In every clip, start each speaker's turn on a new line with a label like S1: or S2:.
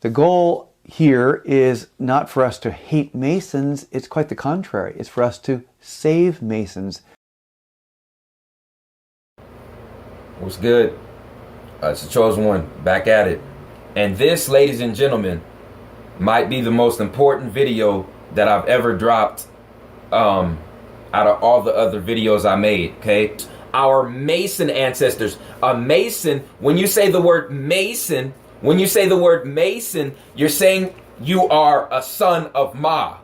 S1: The goal here is not for us to hate Masons, it's quite the contrary. It's for us to save Masons.
S2: What's good? It's the Chosen One, back at it. And this, ladies and gentlemen, might be the most important video that I've ever dropped out of all the other videos I made, okay? Our Mason ancestors. A Mason, when you say the word Mason, you're saying you are a son of Ma.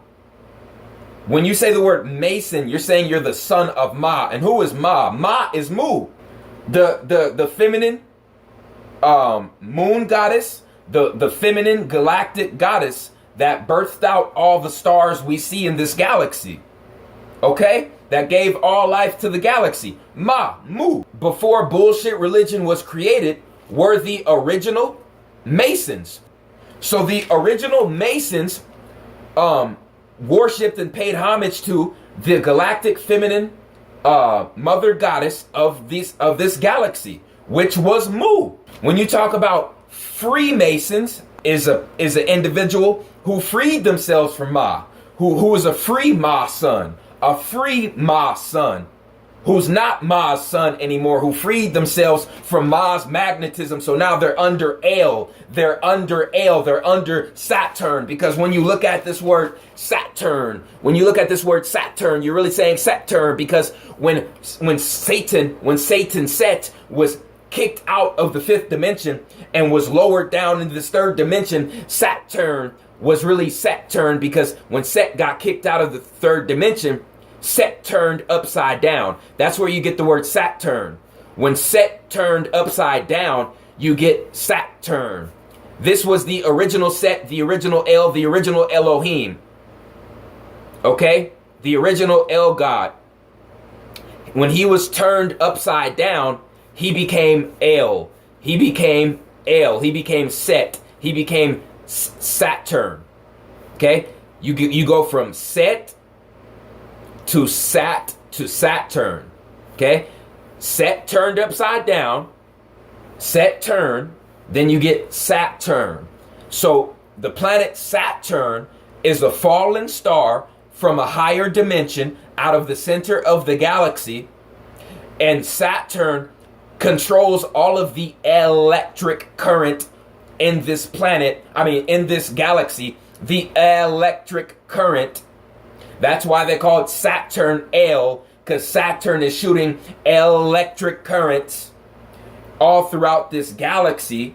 S2: When you say the word Mason, you're saying you're the son of Ma. And who is Ma? Ma is Mu. The feminine moon goddess, the feminine galactic goddess that birthed out all the stars we see in this galaxy. Okay? That gave all life to the galaxy. Ma, Mu. Before bullshit religion was created, were the original Masons. So the original Masons worshipped and paid homage to the galactic feminine mother goddess of this galaxy, which was Mu. When you talk about Freemasons, is an individual who freed themselves from Ma, who is a free Ma son, who's not Ma's son anymore, who freed themselves from Ma's magnetism. So now they're under El. They're under Saturn. Because when you look at this word Saturn, you're really saying Saturn. Because when Satan Set was kicked out of the fifth dimension and was lowered down into this third dimension, Saturn was really Saturn, because when Set got kicked out of the third dimension, Set turned upside down. That's where you get the word Saturn. When Set turned upside down, you get Saturn. This was the original Set, the original El, the original Elohim. Okay? The original El God. When he was turned upside down, he became El. He became El. He became Set. He became Saturn. Okay? You go from Set to Saturn. Okay? Set turned upside down. Set turn. Then you get Saturn. So the planet Saturn is a fallen star from a higher dimension out of the center of the galaxy. And Saturn controls all of the electric current in this in this galaxy. The electric current. That's why they call it Saturn El, because Saturn is shooting electric currents all throughout this galaxy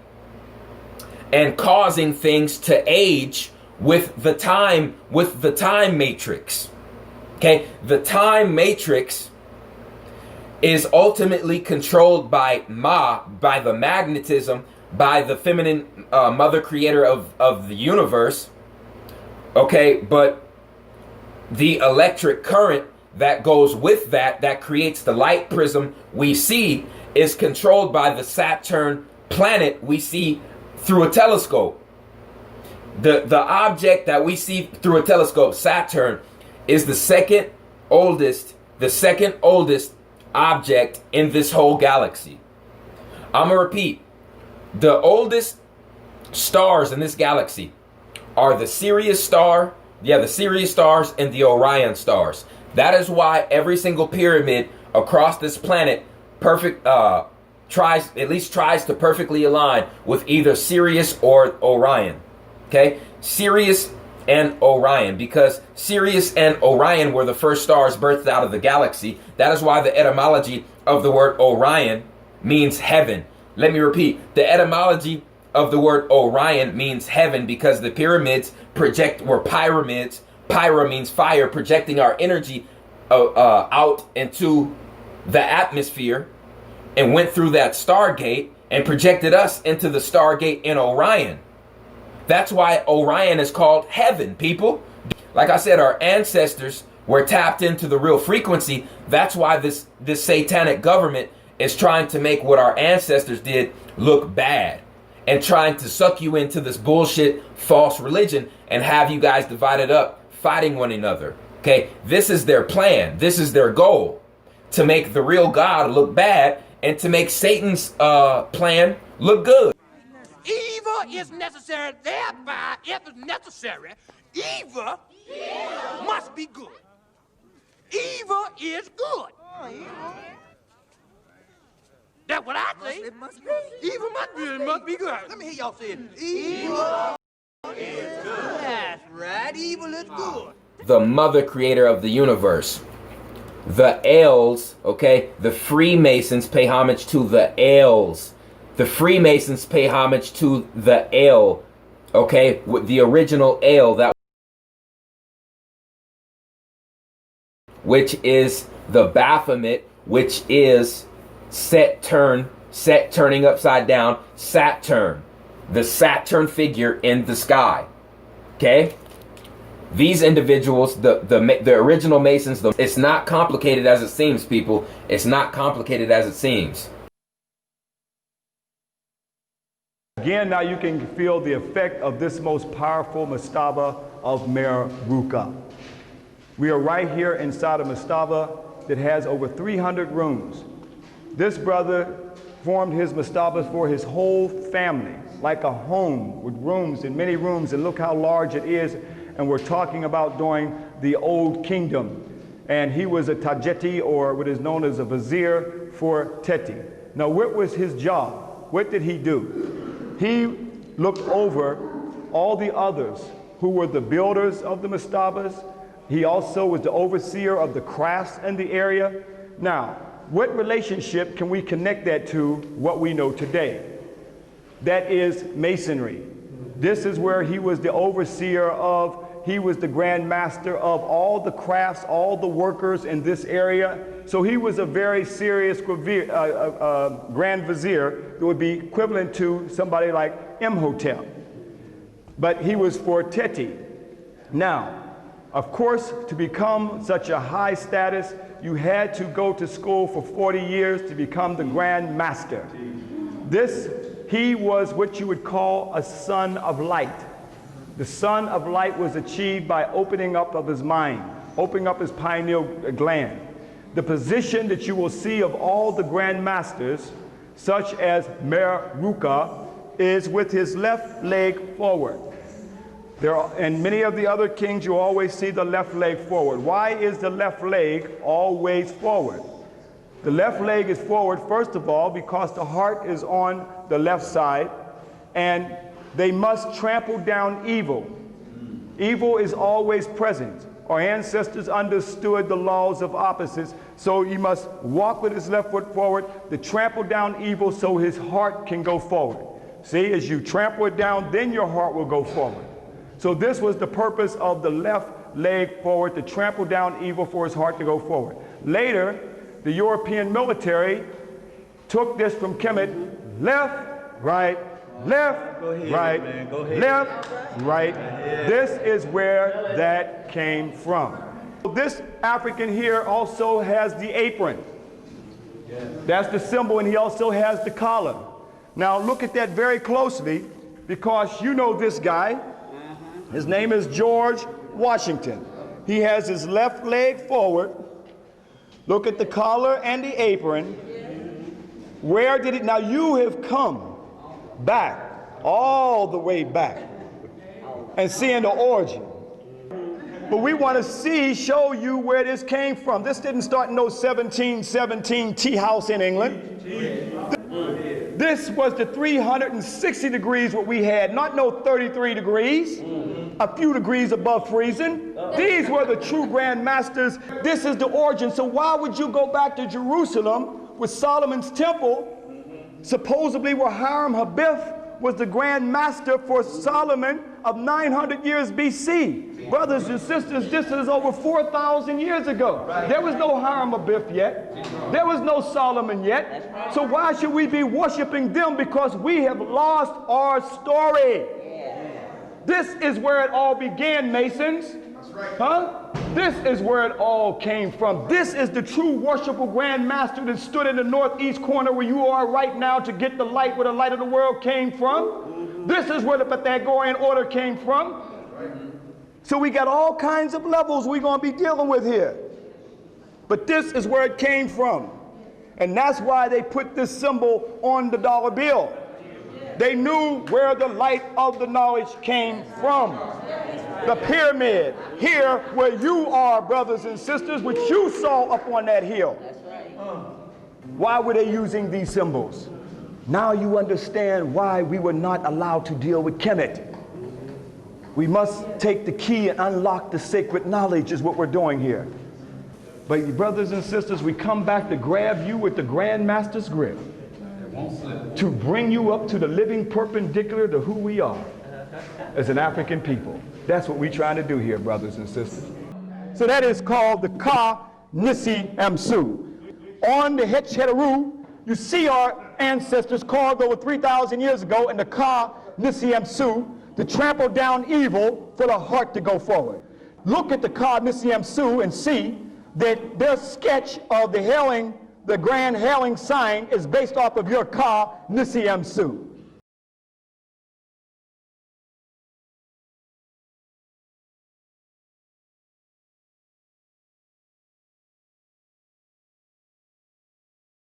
S2: and causing things to age with the time matrix. Okay, the time matrix is ultimately controlled by Ma, by the magnetism, by the feminine mother creator of the universe. Okay, but the electric current that goes with that creates the light prism we see, is controlled by the Saturn planet we see through a telescope. The object that we see through a telescope, Saturn, is the second oldest object in this whole galaxy. I'm gonna repeat. The oldest stars in this galaxy are the Sirius star, the Sirius stars and the Orion stars. That is why every single pyramid across this planet tries to perfectly align with either Sirius or Orion. Okay? Sirius and Orion, because Sirius and Orion were the first stars birthed out of the galaxy. That is why the etymology of the word Orion means heaven. Let me repeat. The etymology of the word Orion means heaven, because the pyramids were pyramids. Pyra means fire, projecting our energy out into the atmosphere, and went through that stargate and projected us into the stargate in Orion. That's why Orion is called heaven, people. Like I said, our ancestors were tapped into the real frequency. That's why this satanic government is trying to make what our ancestors did look bad, and trying to suck you into this bullshit false religion and have you guys divided up, fighting one another. Okay, this is their plan. This is their goal, to make the real God look bad and to make Satan's plan look good.
S3: Evil is necessary, thereby, if it's necessary, evil must be good. Evil is good. That's what I say. It must be. Evil must be good. Let me hear y'all say it. Evil is good. That's right. Evil is good.
S2: The mother creator of the universe. The L's, okay? The Freemasons pay homage to the L's. The Freemasons pay homage to the L, okay? With the original L, that which is the Baphomet, which is turning upside down, Saturn, the Saturn figure in the sky. Okay? These individuals, the original Masons, it's not complicated as it seems, people. It's not complicated as it seems.
S4: Again, now you can feel the effect of this most powerful mastaba of Meruka. We are right here inside a mastaba that has over 300 rooms. This brother formed his mastabas for his whole family, like a home with rooms and many rooms, and look how large it is. And we're talking about during the Old Kingdom. And he was a Tajeti, or what is known as a vizier for Teti. Now, what was his job? What did he do? He looked over all the others who were the builders of the mastabas. He also was the overseer of the crafts in the area. Now, what relationship can we connect that to what we know today? That is masonry. This is where he was the overseer of, he was the grand master of all the crafts, all the workers in this area. So he was a very serious grand vizier that would be equivalent to somebody like Imhotep. But he was for Teti. Now, of course, to become such a high status, you had to go to school for 40 years to become the Grand Master. He was what you would call a son of light. The son of light was achieved by opening up of his mind, opening up his pineal gland. The position that you will see of all the Grand Masters, such as Meruka, is with his left leg forward. And many of the other kings, you always see the left leg forward. Why is the left leg always forward? The left leg is forward, first of all, because the heart is on the left side, and they must trample down evil. Evil is always present. Our ancestors understood the laws of opposites, so you must walk with his left foot forward to trample down evil so his heart can go forward. See, as you trample it down, then your heart will go forward. So this was the purpose of the left leg forward, to trample down evil for his heart to go forward. Later, the European military took this from Kemet, left, right, left, right, left, right. This is where that came from. This African here also has the apron. That's the symbol, and he also has the collar. Now look at that very closely, because you know this guy. His name is George Washington. He has his left leg forward. Look at the collar and the apron. Where did it? Now you have come back, all the way back, and seeing the origin. But we want to show you where this came from. This didn't start in no 1717 tea house in England. This was the 360 degrees what we had, not no 33 degrees, a few degrees above freezing. These were the true Grand Masters. This is the origin. So why would you go back to Jerusalem with Solomon's temple, supposedly where Hiram Habib was the Grand Master for Solomon of 900 years BC? Brothers and sisters, this is over 4,000 years ago. There was no Hiram Habib yet. There was no Solomon yet. So why should we be worshiping them? Because we have lost our story. This is where it all began, Masons. Huh? This is where it all came from. This is the true worshipful Grand Master that stood in the northeast corner where you are right now to get the light where the light of the world came from. This is where the Pythagorean order came from. So we got all kinds of levels we're going to be dealing with here. But this is where it came from. And that's why they put this symbol on the dollar bill. They knew where the light of the knowledge came from. The pyramid, here where you are, brothers and sisters, which you saw up on that hill. Why were they using these symbols? Now you understand why we were not allowed to deal with Kemet. We must take the key and unlock the sacred knowledge is what we're doing here. But brothers and sisters, we come back to grab you with the Grand Master's grip to bring you up to the living perpendicular to who we are as an African people. That's what we're trying to do here, brothers and sisters. So that is called the Ka Nisi Amsu. On the Hetcheru, you see our ancestors carved over 3,000 years ago in the Ka Nisi Amsu to trample down evil for the heart to go forward. Look at the Ka Nisi Amsu and see that their sketch of the grand hailing sign is based off of your Ka Nisi Amsu.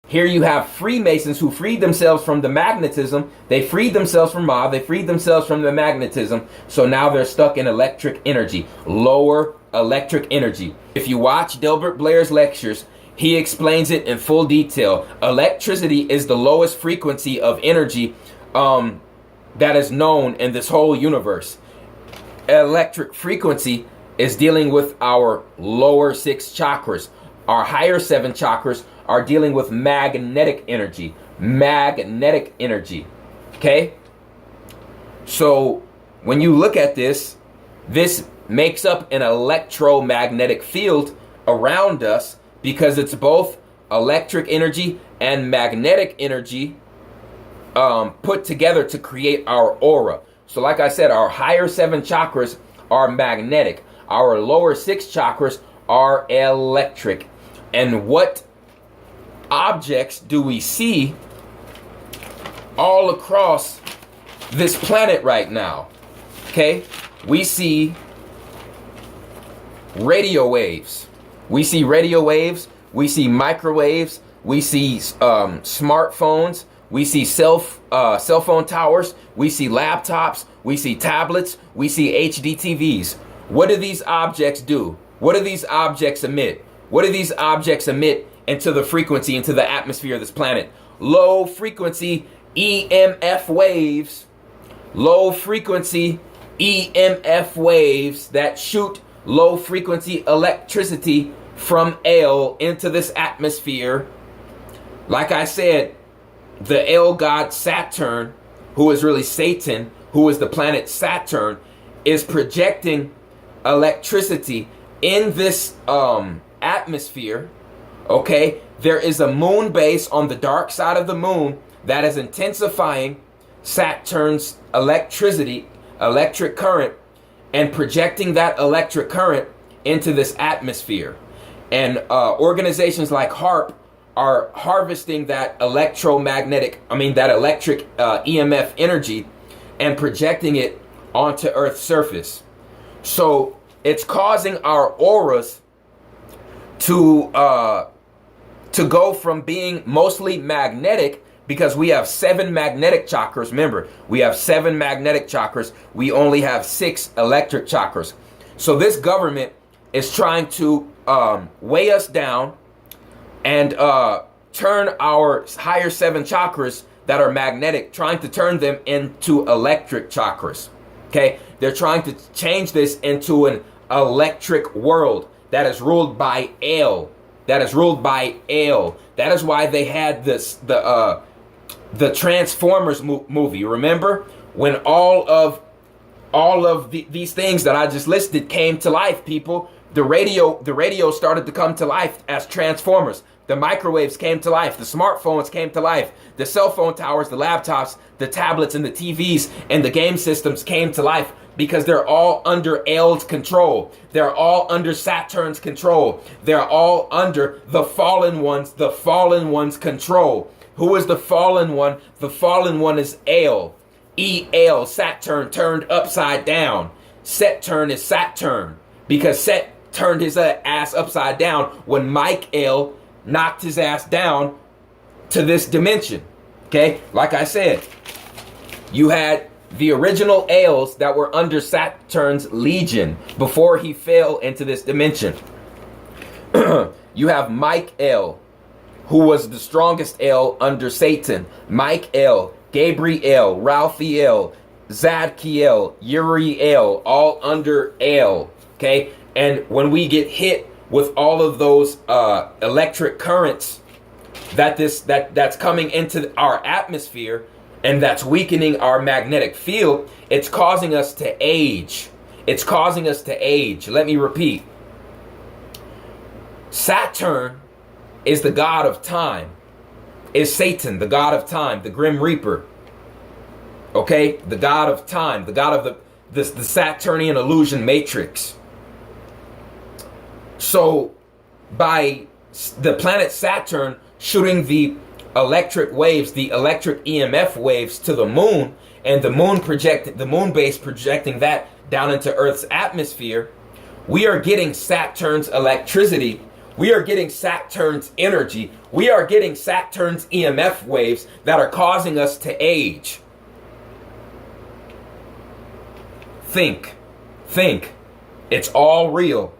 S2: Here you have Freemasons who freed themselves from the magnetism. They freed themselves from Ma. They freed themselves from the magnetism. So now they're stuck in electric energy, lower electric energy. If you watch Delbert Blair's lectures, he explains it in full detail. Electricity is the lowest frequency of energy that is known in this whole universe. Electric frequency is dealing with our lower 6 chakras. Our higher 7 chakras are dealing with magnetic energy. Magnetic energy. Okay? So when you look at this, this makes up an electromagnetic field around us because it's both electric energy and magnetic energy put together to create our aura. So like I said, our higher 7 chakras are magnetic. Our lower 6 chakras are electric. And what objects do we see all across this planet right now? Okay, we see radio waves. We see radio waves. We see microwaves. We see smartphones. We see cell phone towers. We see laptops. We see tablets. We see HD TVs. What do these objects do? What do these objects emit? What do these objects emit into the frequency, into the atmosphere of this planet? Low frequency EMF waves. Low frequency EMF waves that shoot low frequency electricity from El into this atmosphere. Like I said, the El god Saturn, who is really Satan, who is the planet Saturn, is projecting electricity in this atmosphere. Okay, there is a moon base on the dark side of the moon that is intensifying Saturn's electric current, and projecting that electric current into this atmosphere. And organizations like HARP are harvesting that electric EMF energy and projecting it onto Earth's surface. So it's causing our auras to go from being mostly magnetic, because we have 7 magnetic chakras. Remember, we have 7 magnetic chakras. We only have 6 electric chakras. So this government is trying to weigh us down and turn our higher 7 chakras that are magnetic, trying to turn them into electric chakras. Okay? They're trying to change this into an electric world that is ruled by El. That is ruled by El. That is why they had the Transformers movie. Remember when all of these things that I just listed came to life, people? The radio started to come to life as Transformers. The microwaves came to life. The smartphones came to life. The cell phone towers, the laptops, the tablets, and the TVs, and the game systems came to life because they're all under El's control. They're all under Saturn's control. They're all under the fallen one's control. Who is the fallen one? The fallen one is El. El, Saturn turned upside down. Saturn is Saturn, because Set turned his ass upside down when Michael knocked his ass down to this dimension. Okay, like I said, You had the original Ales that were under Saturn's legion before he fell into this dimension. You have Mike El, who was the strongest El under Satan. Mike El, Gabriel, Raphael, Zadkiel, Uriel, all under El. Okay, and when we get hit with all of those electric currents that's coming into our atmosphere and that's weakening our magnetic field, it's causing us to age. It's causing us to age. Let me repeat. Saturn is the god of time. Is Satan the god of time, the Grim Reaper? Okay, the god of time, the god of the Saturnian illusion matrix. So by the planet Saturn shooting the electric waves, the electric EMF waves to the moon, and the moon base projecting that down into Earth's atmosphere, we are getting Saturn's electricity. We are getting Saturn's energy. We are getting Saturn's EMF waves that are causing us to age. Think. It's all real.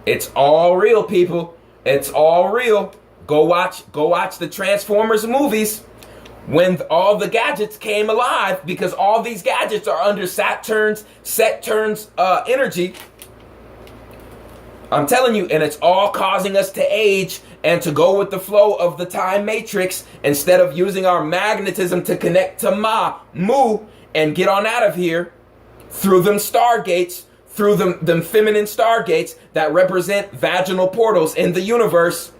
S2: It's all real, people. It's all real. Go watch the Transformers movies when all the gadgets came alive, because all these gadgets are under Saturn's energy. I'm telling you, and it's all causing us to age and to go with the flow of the time matrix instead of using our magnetism to connect to Mu, and get on out of here through them stargates, through them feminine stargates that represent vaginal portals in the universe.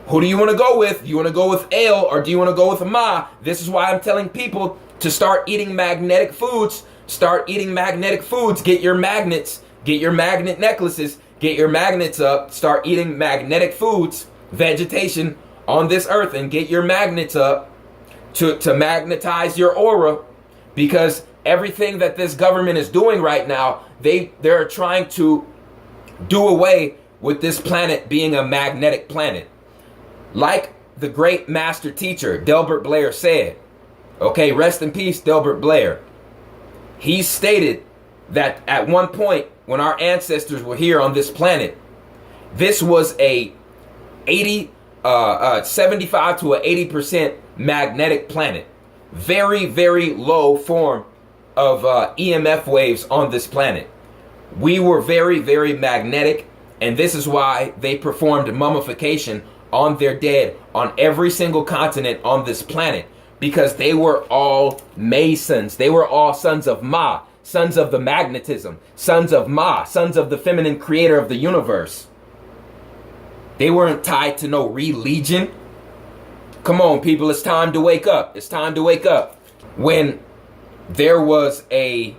S2: Who do you want to go with? Do you want to go with El or do you want to go with Ma? This is why I'm telling people to start eating magnetic foods. Start eating magnetic foods. Get your magnets. Get your magnet necklaces. Get your magnets up. Start eating magnetic foods, vegetation on this earth, and get your magnets up to magnetize your aura, because everything that this government is doing right now, they're trying to do away with this planet being a magnetic planet. Like the great master teacher, Delbert Blair, said, okay, rest in peace, Delbert Blair. He stated that at one point when our ancestors were here on this planet, this was a 75 to 80% magnetic planet. Very, very low form of EMF waves on this planet. We were very, very magnetic, and this is why they performed mummification on their dead on every single continent on this planet, because they were all Masons. They were all sons of Ma, sons of the magnetism, sons of Ma, sons of the feminine creator of the universe. They weren't tied to no religion. Come on, people, it's time to wake up. It's time to wake up. When there was a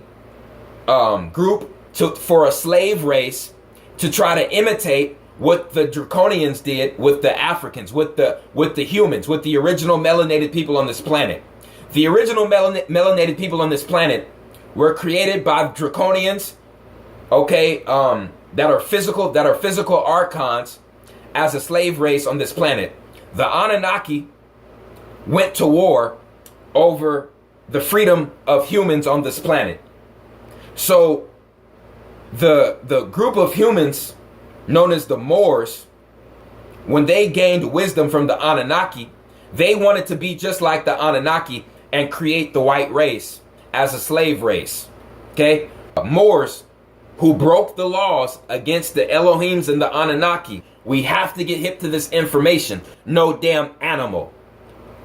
S2: group for a slave race to try to imitate what the Draconians did with the Africans, with the humans, with the original melanated people on this planet. The original melanated people on this planet were created by Draconians, okay, that are physical archons as a slave race on this planet. The Anunnaki went to war over the freedom of humans on this planet. So the group of humans known as the Moors, when they gained wisdom from the Anunnaki, they wanted to be just like the Anunnaki and create the white race as a slave race. Okay? Moors who broke the laws against the Elohims and the Anunnaki. We have to get hip to this information. No damn animal.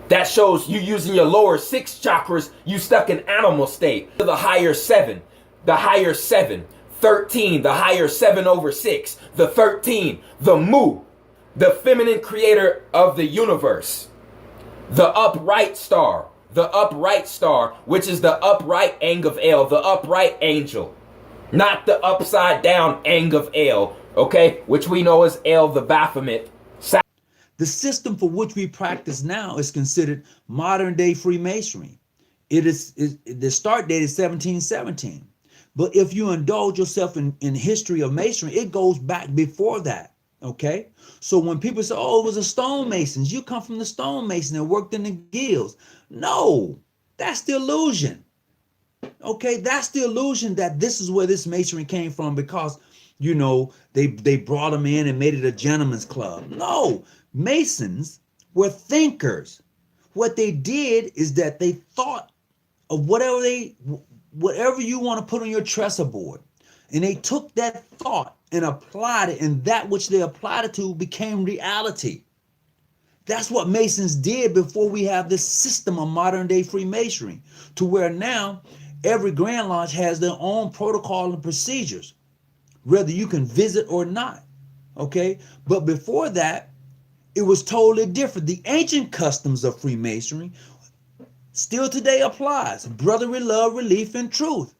S2: That shows you using your lower 6 chakras, you stuck in animal state. The higher 7, the higher 7. 13, the higher 7 over 6. The 13, the Mu, the feminine creator of the universe. The upright star, which is the upright Ang of El, the upright angel. Not the upside down Ang of El, okay, which we know as El the Baphomet.
S5: The system for which we practice now is considered modern day Freemasonry. The start date is 1717. But if you indulge yourself in history of masonry, it goes back before that, okay? So when people say, oh, it was the stonemasons, you come from the stonemason and worked in the guilds. No, That's the illusion. Okay, that's the illusion that this is where this masonry came from because, you know, they brought them in and made it a gentleman's club. No, Masons were thinkers. What they did is that they thought of whatever you want to put on your trestle board. And they took that thought and applied it, and that which they applied it to became reality. That's what Masons did before we have this system of modern day Freemasonry, to where now every Grand Lodge has their own protocol and procedures, whether you can visit or not. Okay, but before that, it was totally different. The ancient customs of Freemasonry still today applies: brotherly love, relief, and truth.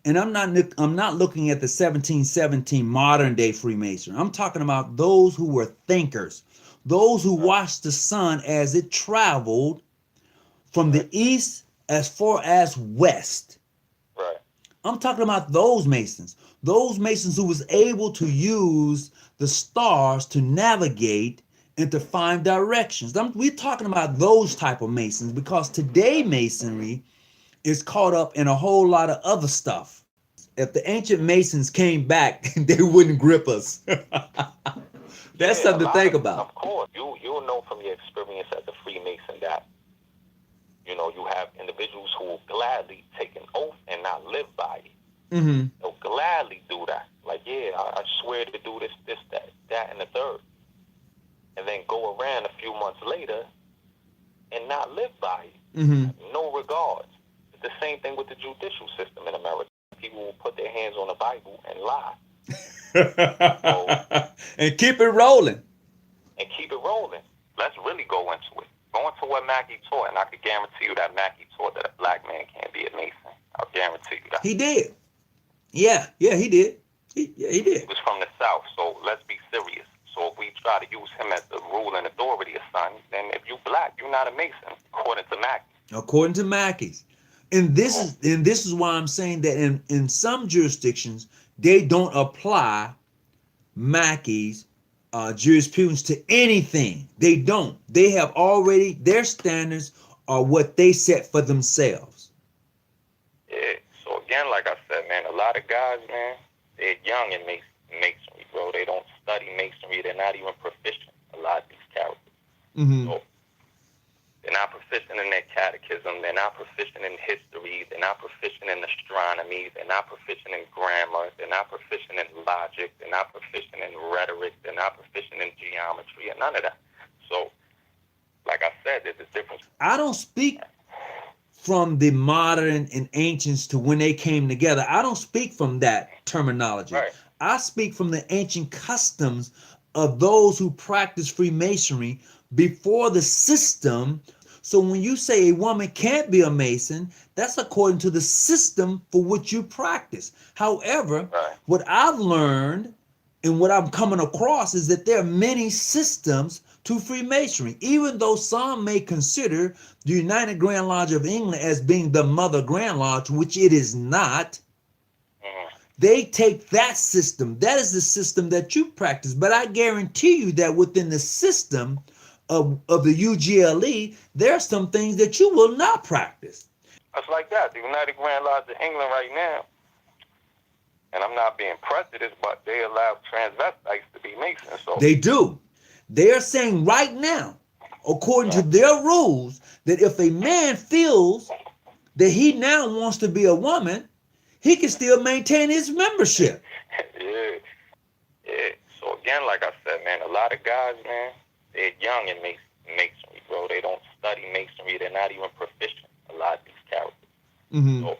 S5: And I'm not looking at the 1717 modern day Freemason. I'm talking about those who were thinkers, those who watched the sun as it traveled from the east as far as west.
S6: Right.
S5: I'm talking about those Masons who was able to use the stars to navigate and to find directions. We're talking about those type of Masons, because today Masonry is caught up in a whole lot of other stuff. If the ancient Masons came back, they wouldn't grip us. That's something to think about.
S6: Of course, you'll know from your experience as a Freemason that, you know, you have individuals who will gladly take an oath and not live by it.
S5: Mm-hmm.
S6: They'll gladly do that. Like, yeah, I swear to do this, that, and the third. And then go around a few months later and not live by it.
S5: Mm-hmm.
S6: No regards. It's the same thing with the judicial system in America. People will put their hands on the Bible and lie.
S5: And keep it rolling.
S6: And keep it rolling. Let's really go into it. Go into what Mackey taught, and I can guarantee you that Mackey taught that a black man can't be a Mason. I'll guarantee you that.
S5: He did. Yeah, he did. He did.
S6: He was from the South, so let's be serious. So if we try to use him as the rule and authority of son, then if you black, you're not a Mason, according to Mackey.
S5: According to Mackey's. And this is why I'm saying that in some jurisdictions, they don't apply Mackey's jurisprudence to anything. They don't. They have already, their standards are what they set for themselves.
S6: Yeah. So again, like I said, man, a lot of guys, man, they're young in masonry, bro. They don't study masonry. They're not even proficient, a lot of these characters.
S5: Mm-hmm.
S6: So they're not proficient in their catechism. They're not proficient in history. They're not proficient in astronomy. They're not proficient in grammar. They're not proficient in logic. They're not proficient in rhetoric. They're not proficient in geometry and none of that. So, like I said, there's a difference.
S5: I don't speak from the modern and ancients to when they came together. I don't speak from that terminology.
S6: Right.
S5: I speak from the ancient customs of those who practice Freemasonry before the system. So when you say a woman can't be a Mason, that's according to the system for which you practice. However, what I've learned and what I'm coming across is that there are many systems to Freemasonry. Even though some may consider the United Grand Lodge of England as being the mother Grand Lodge, which it is not, they take that system. That is the system that you practice. But I guarantee you that within the system of the UGLE, there are some things that you will not practice.
S6: It's like that. The United Grand Lodge of England right now, and I'm not being prejudiced, but they allow transvestites to be Masons. So
S5: they do. They are saying right now, according to their rules, that if a man feels that he now wants to be a woman, he can still maintain his membership.
S6: Yeah. So again, like I said, man, a lot of guys, man, they're young in masonry, bro. They don't study masonry. They're not even proficient, a lot of these characters.
S5: Mm-hmm.
S6: So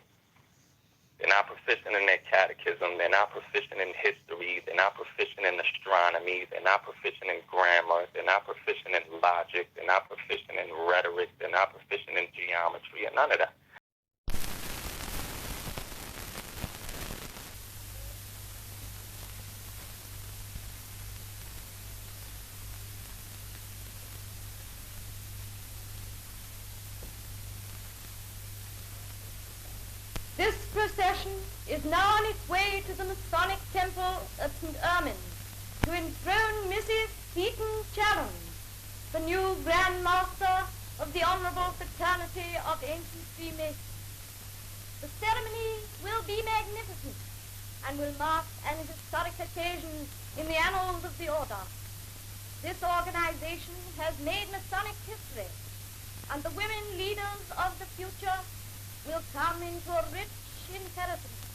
S6: they're not proficient in their catechism. They're not proficient in history. They're not proficient in astronomy. They're not proficient in grammar. They're not proficient in logic. They're not proficient in rhetoric. They're not proficient in geometry and none of that.
S7: This procession is now on its way to the Masonic Temple of St. Ermin to enthrone Mrs. Seton Challenge, the new Grand Master of the honorable fraternity of ancient Freemasons. The ceremony will be magnificent and will mark an historic occasion in the annals of the order. This organization has made Masonic history, and the women leaders of the future will come into a rich inheritance.